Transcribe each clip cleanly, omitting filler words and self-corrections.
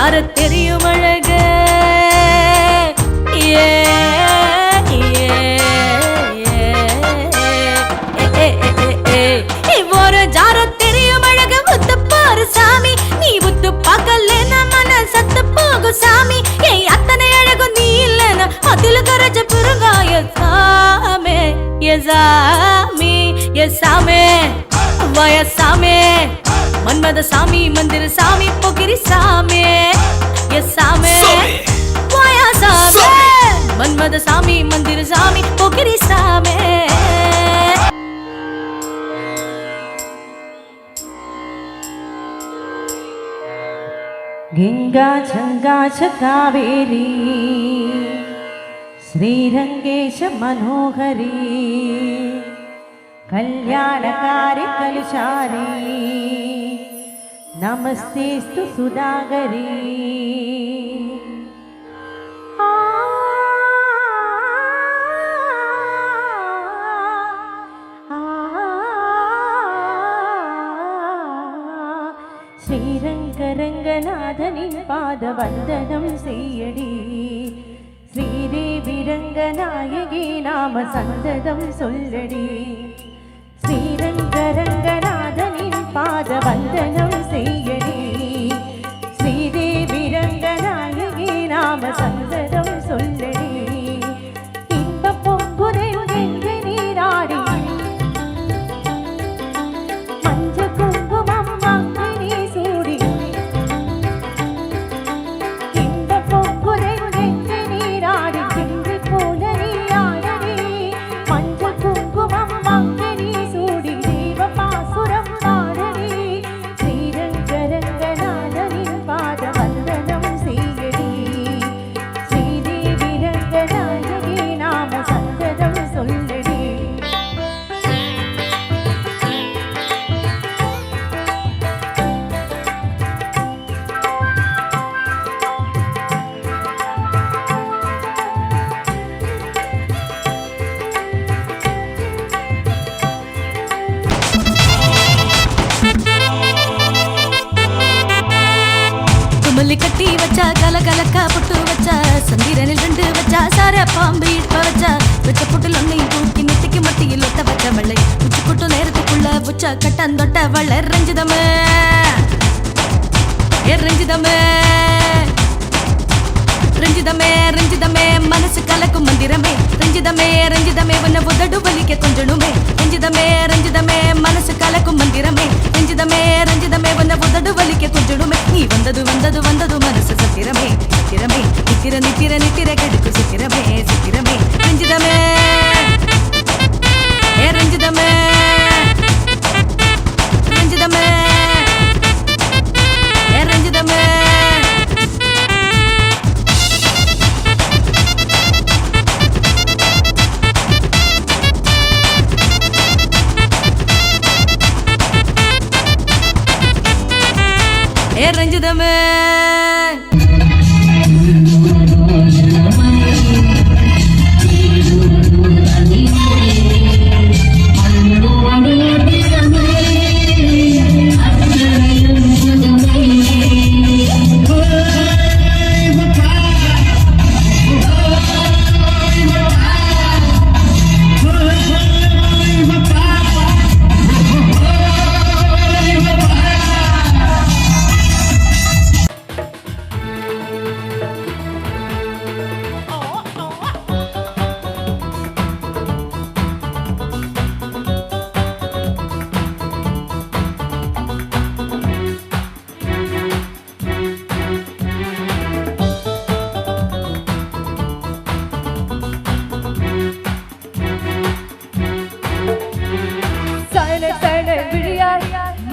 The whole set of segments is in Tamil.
ஜார தெரியும் அழக ஒரு ஜார தெரியும் அழக முத்து பாரு சாமி நீ முத்து பார்க்கலனா மன சத்து போகும் சாமி ஏய் அத்தனை அழகு நீ இல்லனா அதில கரஜ புருங்காய சாமி சாமி சாமி வய சாமி மன்மத சாமி மந்திர சாமி பொகிரி சாமி சாமி வய சாமி மன்மத சாமி மந்திர சாமி பொகிரி சாமி गंगा गंगा च कावेरी श्रीरंगेश मनोहरी कल्याणकारी कलुषारी नमस्तेस्तु सुधागरी श्रीरंगरंगनाथनिन पादवंदनं सेयडी श्रीदेवी रंगनायकी नाम संददं सोल्लडी श्रीरंगरंगनाथनिन पादवंदनं सेयडी श्रीदेवी रंगनायकी नाम संददं सोल्लडी इंब पोंगुदे एंगे नीराडी मंज कुंकुमम मंगिनी सूडी इंब पोंगुदे एंगे नीराडी चिंगी पोलनी आडडी मंज कुंकुमम मंगिनी सूडी देव पासुरम आडडी श्रीरंगरंगनाथनिन पादवंदनं सेयडी श्रीदेवी रंगनायकी नाम संददं सोल्लडी குமலி கட்டி வச்சா கலகலக்கா புட்டு வச்சா சந்திரனில் ரெண்டு வச்சா சார பாம்பு இடுப்ப வச்சா வச்ச புட்டில் ஒன்னையும் தூக்கி நெத்திக்கு மத்தியில் ஒத்த வச்ச வெள்ளை உச்சி குட்டு நேரத்துக்குள்ள உச்ச கட்டந்தொட்ட வள்ள ரஞ்சிதமே ரஞ்சிதமே ரஞ்சிதமே ரஞ்சிதமே மனசு கலக்கும் மந்திரமே ரஞ்சிதமே ரஞ்சிதமே உன்னை உதடு வலிக்க கொஞ்சணுமே ரஞ்சிதமே ரஞ்சிதமே மனசு கலக்கும் மந்திரமே ரஞ்சிதமே ரஞ்சிதமே உன்னை உதடு வலிக்க கொஞ்சணுமே நீ வந்தது வந்தது வந்தது மனசு சத்திரமே சத்திரமே நித்திர நித்திர நித்திர கெடுக்கு சித்திரமே சித்திரமே ரஞ்சிதமே ரஞ்சிதமே ரஞ்சிதமே ரஞ்சிதமே ரஞ்சிதமே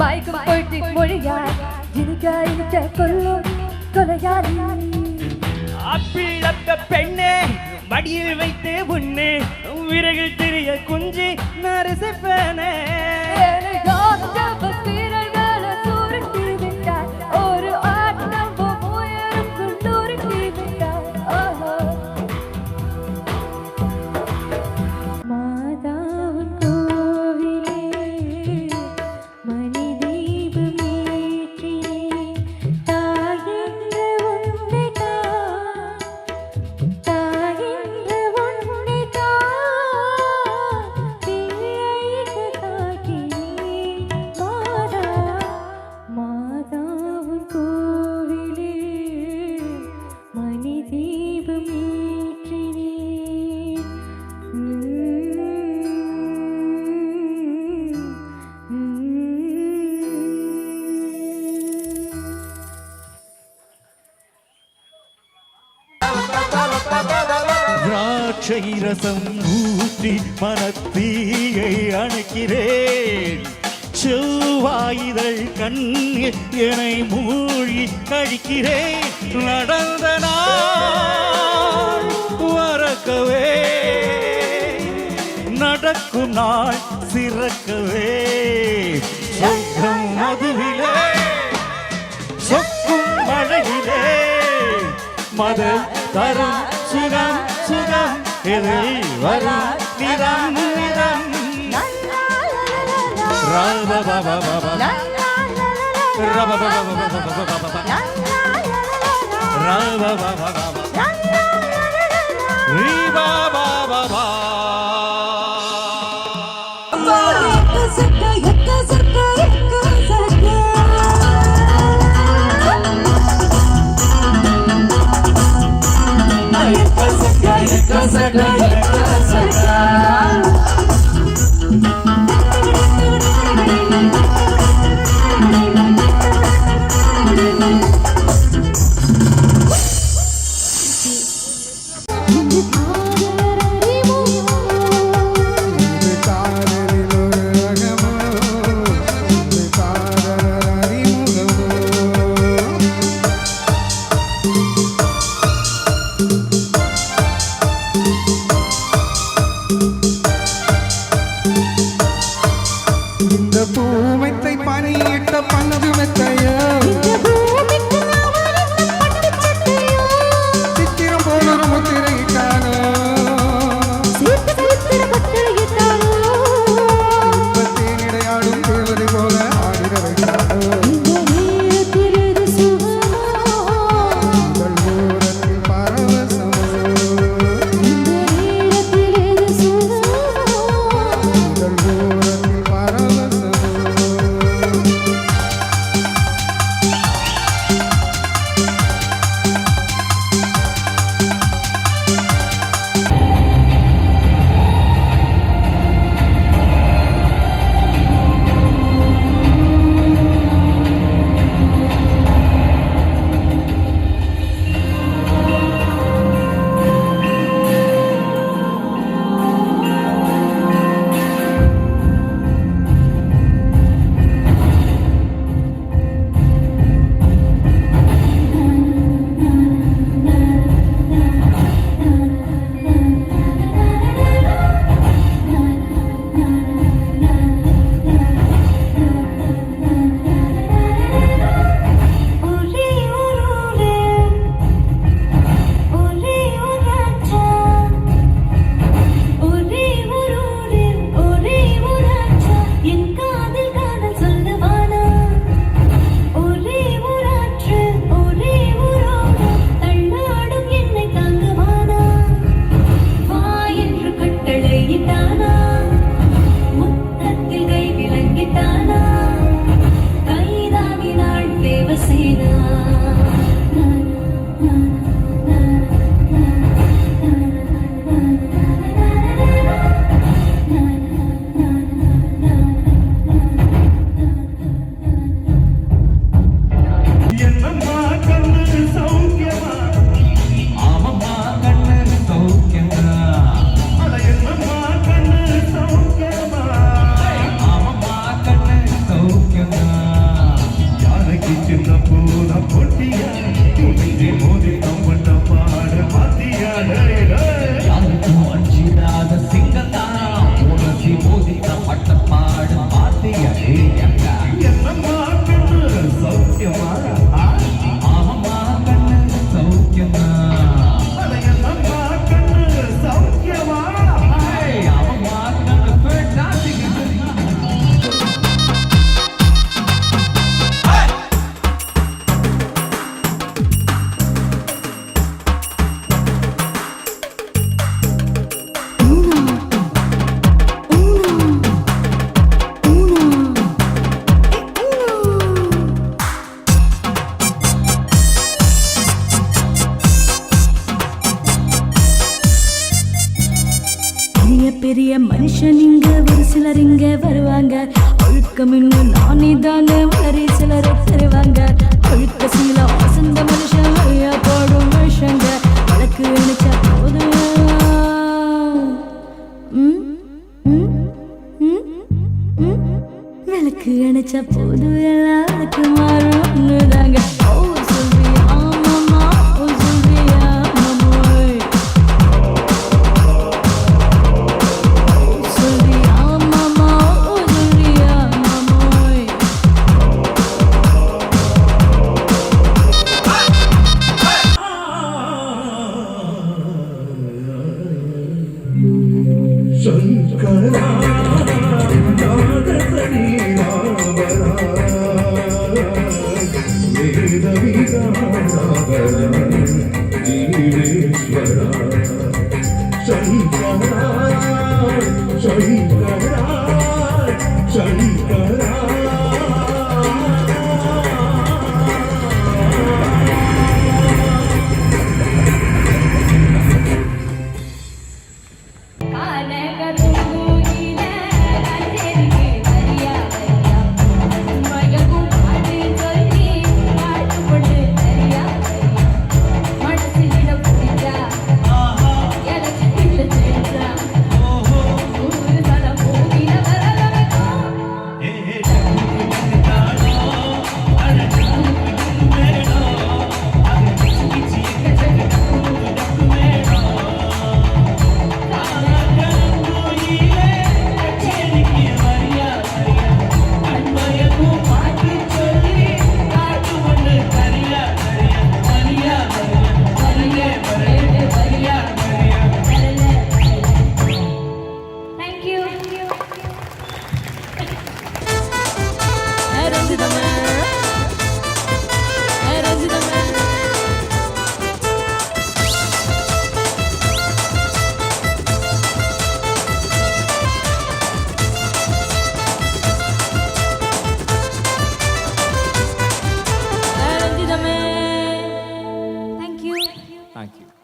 மயக்கும் பொய்டிக் மொழியாய் இனிக்க கொல்லும் கொலையாரி அப்பிளத்த பெண்ணே மடியில் வைத்து உன்னை விறகில் திரிய குஞ்சி நரசப்பனே ஒரு ஆட்டம் உயருக்குள் நூறுட்டி விட்டார் மாதாவின் கோவிலே மணி தீபம் ஏற்றி தாயென்ற திராட்சை ரசம் ஊற்றி மனத்தீயை அணைக்கிறேன் செவ்வாயுதல் கண்ணில் என்னை மூழ்கி கழிக்கிறேன் நடந்த நாள் வரக்கவே நடக்கும் நாள் சிறக்கவே சொர்க்கம் மதுவிலே சொக்கும் மழையிலே மத தரும் சுகம் சுகம் இதில் வரும் நிதம் நிதம் பெரிய மனுஷன் இங்க ஒரு சிலர் இங்க வருவாங்க. ஒழுக்கம் இன்னும் நானே தாங்க வரி சிலர் தருவாங்க. ஒழுக்க சீல வசந்த மனுஷன் ஐயா போடும் விஷங்க வழக்கு நினைச்சா போதும் விளக்கு அணைச்ச போது எல்லாருக்கும் மாறும்னு தாங்க ஓ சொல்றியா மாமா ஓ சொல்றியா மாமோய் சொல்றியா மாமா ஓ சொல்றியா மாமோய் Thank you.